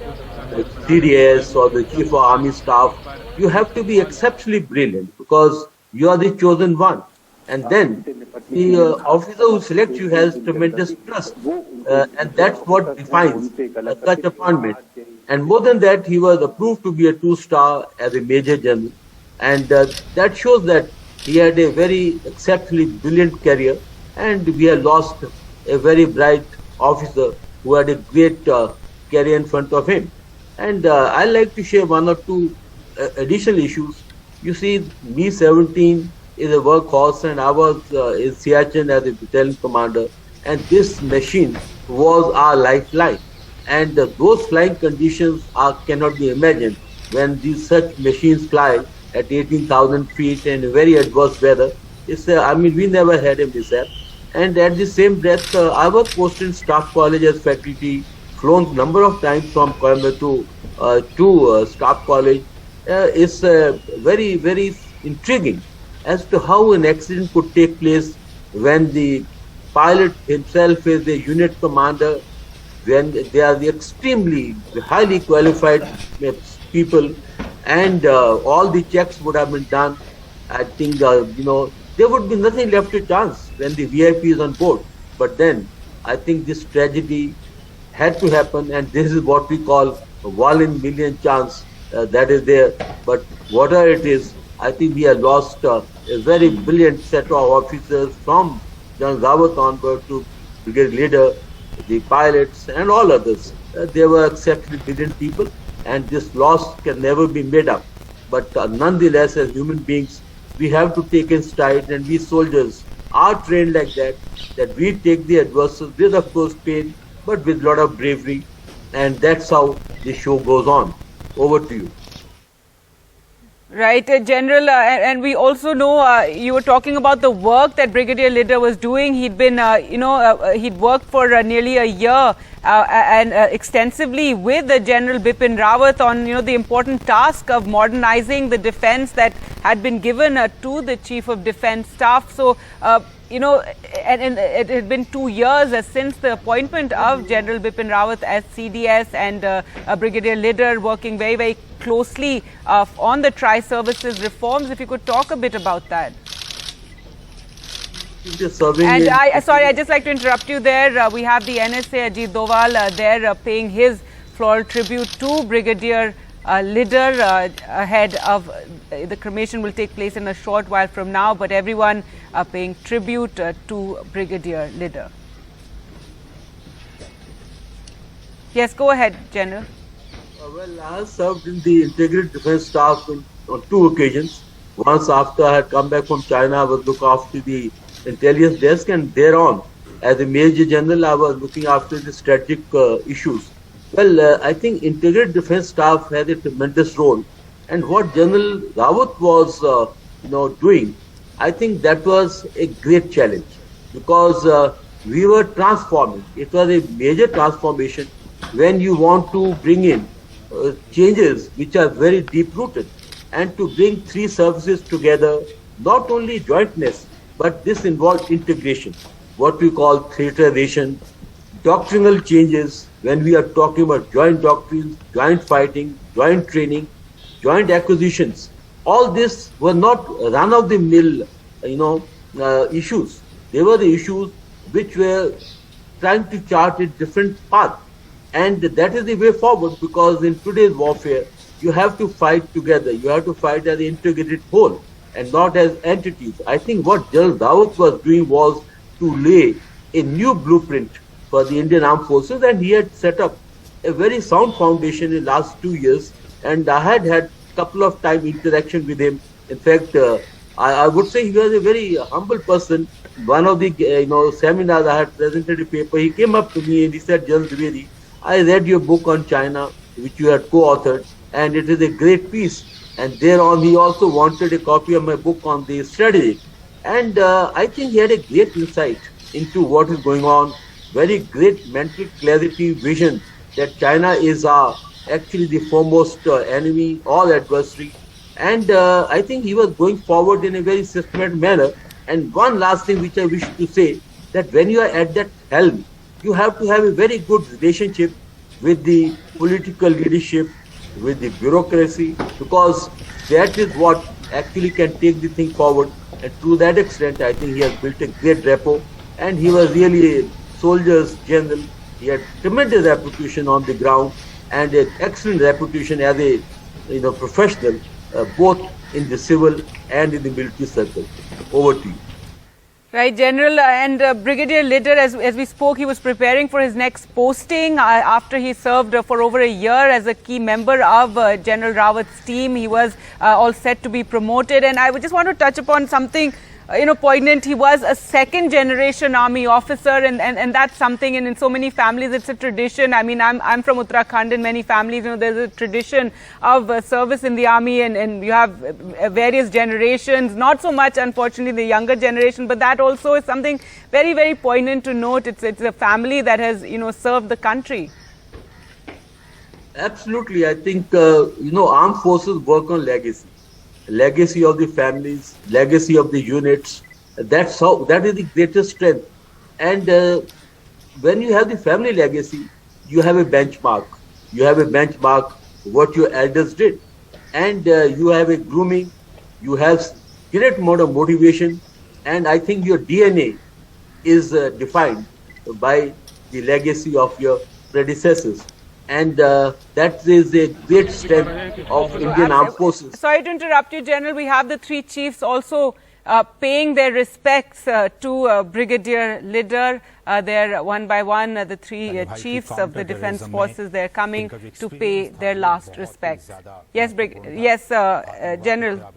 CDS or the Chief of Army Staff, you have to be exceptionally brilliant because you are the chosen one. And then the officer who selects you has tremendous trust, and that's what defines such appointment. And more than that, he was approved to be a 2-star as a Major General, and that shows that he had a very exceptionally brilliant career, and we have lost a very bright officer who had a great career in front of him. And I'd like to share one or two additional issues. You see, Mi-17 is a workhorse, and I was in Siachen as a battalion commander, and this machine was our lifeline. And those flying conditions cannot be imagined when these such machines fly at 18,000 feet in very adverse weather. We never had a mishap. And at the same breath, I was posted in Staff College as faculty, flown number of times from Coimbatore to Staff College. It's very, very intriguing as to how an accident could take place when the pilot himself is a unit commander, when they are the extremely highly qualified people, and all the checks would have been done. I think, there would be nothing left to chance when the VIP is on board. But then, I think this tragedy had to happen, and this is what we call a 1 in a million chance that is there. But whatever it is, I think we have lost a very brilliant set of officers from General Rawat onward to brigade leader, the pilots and all others. They were exceptionally brilliant people, and this loss can never be made up. But nonetheless, as human beings, we have to take in stride, and we soldiers are trained like that we take the adversity with, of course, pain, but with a lot of bravery, and that's how the show goes on. Over to you. Right, General, and we also know you were talking about the work that Brigadier Litter was doing. He'd been, he'd worked for nearly a year and extensively with General Bipin Rawat on, the important task of modernizing the defense that had been given to the Chief of Defense Staff. So, and it had been 2 years since the appointment of General Bipin Rawat as CDS, and Brigadier Litter working very, very closely on the tri-services reforms. If you could talk a bit about that. And I'd just like to interrupt you there. We have the NSA Ajit Doval there paying his floral tribute to Brigadier Litter ahead of the cremation will take place in a short while from now, but everyone paying tribute to Brigadier Litter. Yes, go ahead, General. Well, I served in the Integrated Defense Staff on 2 occasions. Once after I had come back from China, I was looking after the intelligence desk, and thereon, as a Major General, I was looking after the strategic issues. Well, I think Integrated Defense Staff had a tremendous role, and what General Rawat was, doing, I think that was a great challenge, because we were transforming. It was a major transformation when you want to bring in changes which are very deep-rooted, and to bring 3 services together, not only jointness, but this involved integration, what we call theaterization, doctrinal changes. When we are talking about joint doctrines, joint fighting, joint training, joint acquisitions, all this were not run-of-the-mill, issues. They were the issues which were trying to chart a different path. And that is the way forward, because in today's warfare, you have to fight together. You have to fight as an integrated whole and not as entities. I think what General Rawat was doing was to lay a new blueprint for the Indian Armed Forces, and he had set up a very sound foundation in the last 2 years. And I had a couple of time interaction with him. In fact, I would say he was a very humble person. One of the seminars I had presented a paper, he came up to me and he said, General Dwivedi, I read your book on China, which you had co-authored, and it is a great piece. And thereon, he also wanted a copy of my book on the strategy. And I think he had a great insight into what is going on, very great mental clarity, vision that China is actually the foremost enemy, all adversary. And I think he was going forward in a very systematic manner. And one last thing which I wish to say, that when you are at that helm, you have to have a very good relationship with the political leadership, with the bureaucracy, because that is what actually can take the thing forward. And to that extent, I think he has built a great rapport, and he was really a soldier's general. He had tremendous reputation on the ground and an excellent reputation as a professional, both in the civil and in the military circle. Over to you. Right, General, and Brigadier Litter, as we spoke, he was preparing for his next posting after he served for over a year as a key member of General Rawat's team. He was all set to be promoted, and I would just want to touch upon something poignant. He was a second generation army officer, and that's something, and in so many families it's a tradition. I mean, I'm from Uttarakhand, and many families, there's a tradition of service in the army, and you have various generations, not so much unfortunately the younger generation, but that also is something very, very poignant to note. It's a family that has served the country. Absolutely. I think armed forces work on legacy of the families, legacy of the units. That is the greatest strength. And when you have the family legacy, you have a benchmark. You have a benchmark what your elders did, and you have a grooming. You have great amount of motivation, and I think your DNA is defined by the legacy of your predecessors. And that is a great strength of Indian Armed Forces. Sorry to interrupt you, General. We have the three chiefs also paying their respects to Brigadier Litter. They're one by one, the three chiefs of the Defence Forces. They're coming to pay their last respects. Yes, General.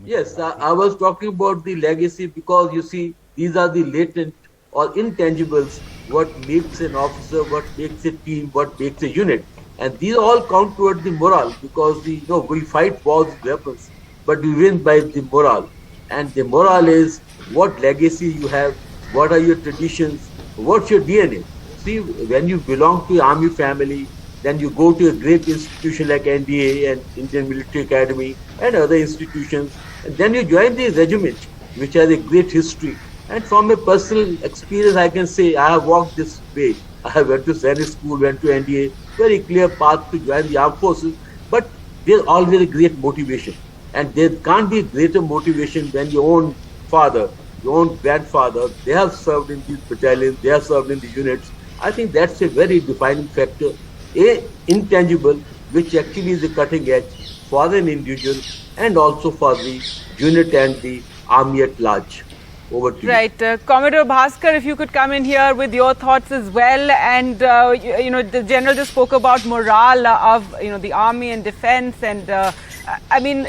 Yes, I was talking about the legacy because you see, these are the latent or intangibles, what makes an officer, what makes a team, what makes a unit. And these all count towards the morale, because we fight wars with weapons, but we win by the morale. And the morale is what legacy you have, what are your traditions, what's your DNA. See, when you belong to the army family, then you go to a great institution like NDA and Indian Military Academy and other institutions, and then you join the regiment, which has a great history. And from a personal experience, I can say I have walked this way. I went to Sainik School, went to NDA, very clear path to join the armed forces, but there's always a great motivation. And there can't be greater motivation than your own father, your own grandfather. They have served in these battalions, they have served in the units. I think that's a very defining factor, a intangible, which actually is a cutting edge for an individual and also for the unit and the army at large. Over to right, Commodore Bhaskar, if you could come in here with your thoughts as well. And the General just spoke about morale of the army and defence, and I mean,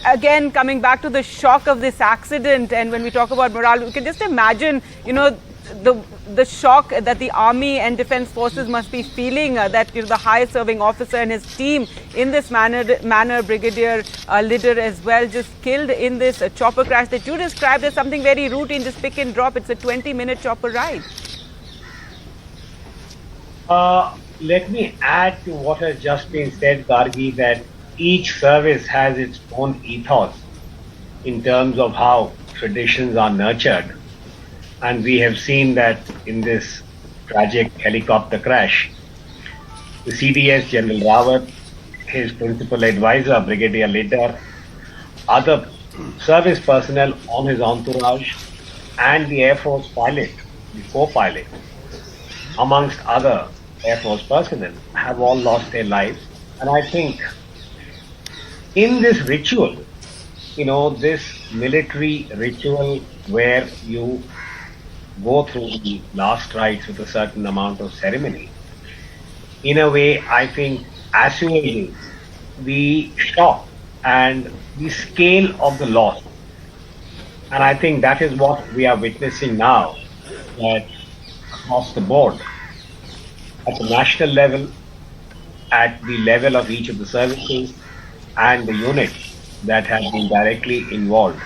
again, coming back to the shock of this accident, and when we talk about morale, we can just imagine the shock that the army and defence forces must be feeling, that the highest serving officer and his team in this manner, Brigadier Litter as well, just killed in this chopper crash that you described as something very routine, just pick and drop. It's a 20-minute chopper ride. Let me add to what has just been said, Gargi, that each service has its own ethos in terms of how traditions are nurtured. And we have seen that in this tragic helicopter crash, the CDS General Rawat, his principal advisor Brigadier Litter, other service personnel on his entourage, and the Air Force pilot, the co-pilot, amongst other Air Force personnel, have all lost their lives. And I think in this ritual, this military ritual where you go through the last rites with a certain amount of ceremony, in a way, I think, assuaging the shock and the scale of the loss. And I think that is what we are witnessing now, that across the board, at the national level, at the level of each of the services and the units that have been directly involved,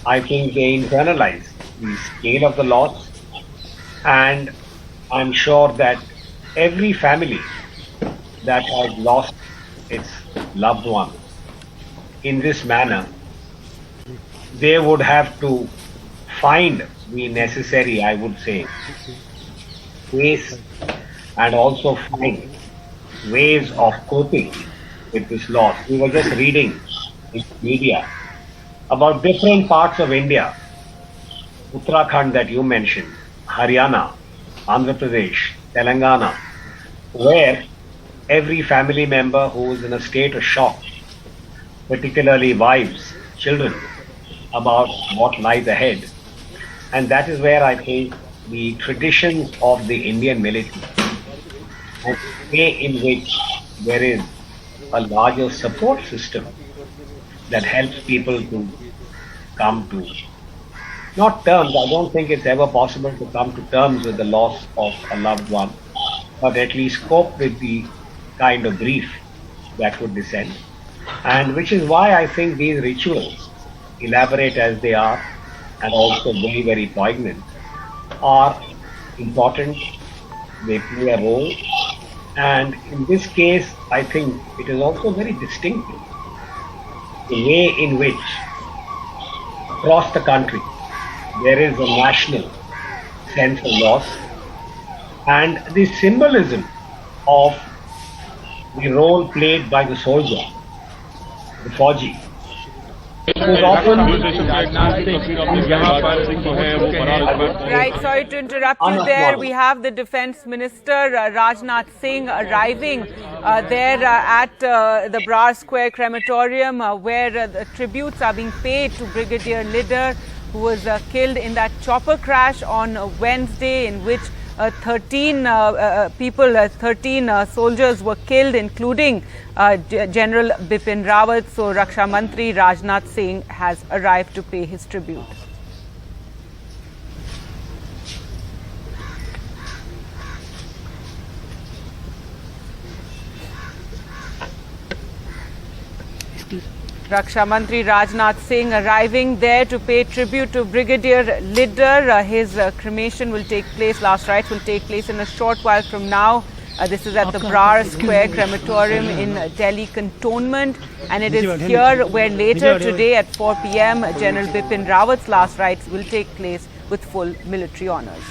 I think they internalize the scale of the loss, and I'm sure that every family that has lost its loved one in this manner, they would have to find the necessary, I would say, ways, and also find ways of coping with this loss. We were just reading in media about different parts of India, Uttarakhand that you mentioned, Haryana, Andhra Pradesh, Telangana, where every family member who is in a state of shock, particularly wives, children, about what lies ahead, And that is where I think the traditions of the Indian military and the way in which there is a larger support system that helps people to come to, not terms, I don't think it's ever possible to come to terms with the loss of a loved one, but at least cope with the kind of grief that would descend. And which is why I think these rituals, elaborate as they are and also very, very poignant, are important. They play a role. And in this case, I think it is also very distinctive, the way in which across the country there is a national sense of loss, and the symbolism of the role played by the soldier, the Fauji. Right, sorry to interrupt you there. We have the Defence Minister Rajnath Singh arriving there at the Brar Square crematorium where the tributes are being paid to Brigadier Lidder, who was killed in that chopper crash on Wednesday, in which 13 soldiers were killed, including General Bipin Rawat. So Raksha Mantri Rajnath Singh has arrived to pay his tribute. Raksha Mantri Rajnath Singh arriving there to pay tribute to Brigadier Lidder. His cremation will take place, last rites will take place in a short while from now. This is at the Brar Square crematorium in Delhi Cantonment, and it is here where later today at 4 p.m. General Bipin Rawat's last rites will take place with full military honours.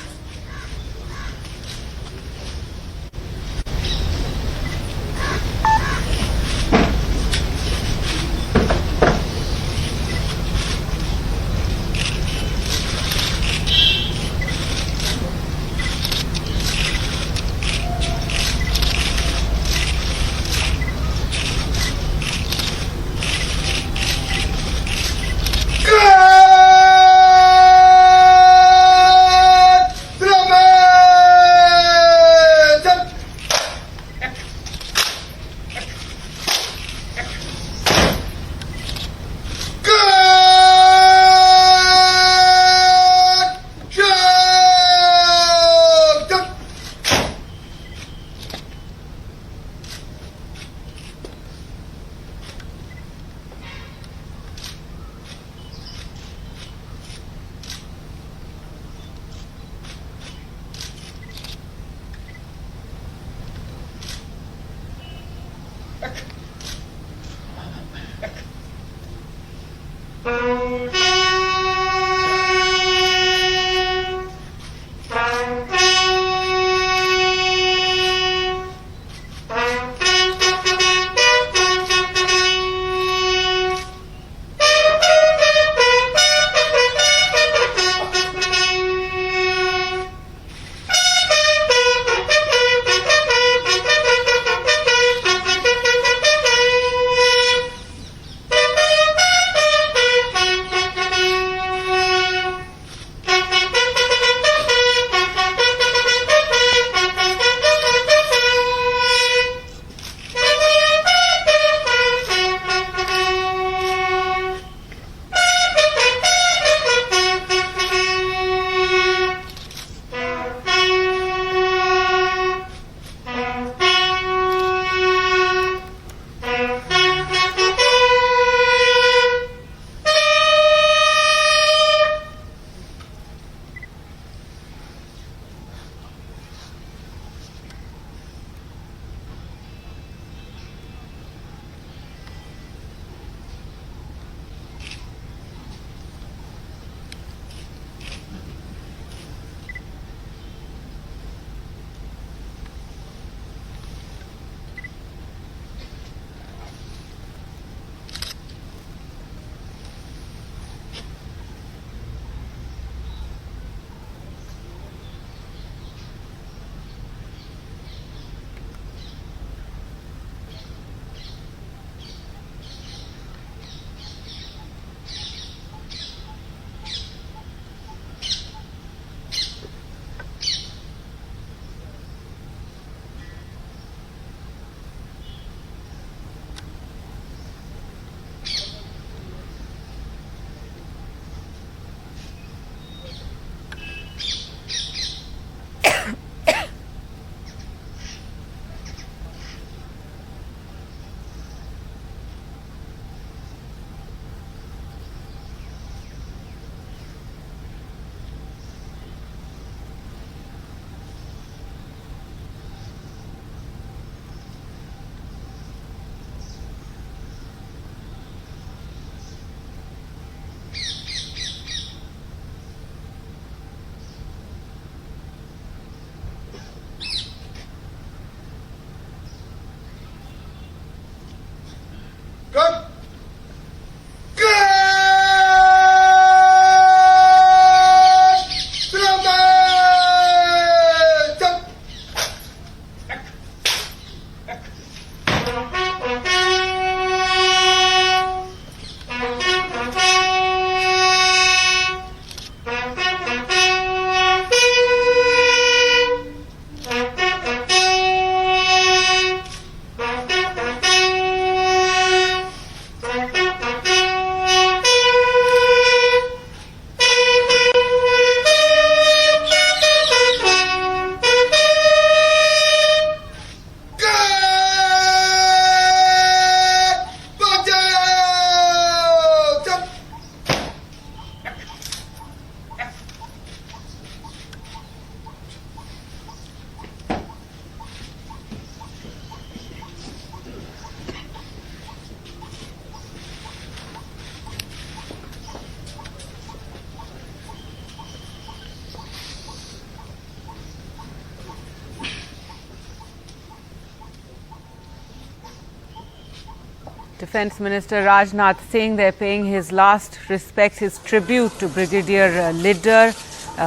Defence Minister Rajnath Singh, they're paying his last respects, his tribute to Brigadier Lidder,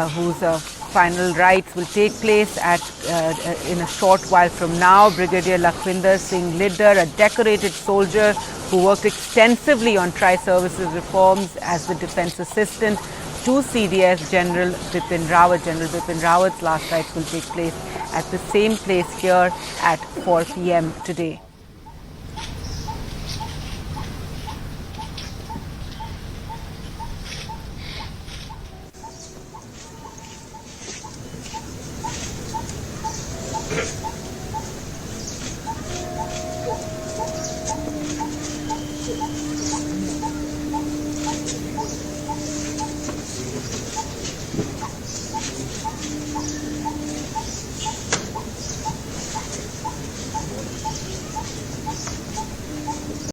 whose final rites will take place in a short while from now. Brigadier Lakhvinder Singh Lidder, a decorated soldier who worked extensively on tri-services reforms as the defence assistant to CDS General Bipin Rawat. General Bipin Rawat's last rites will take place at the same place here at 4 p.m. today.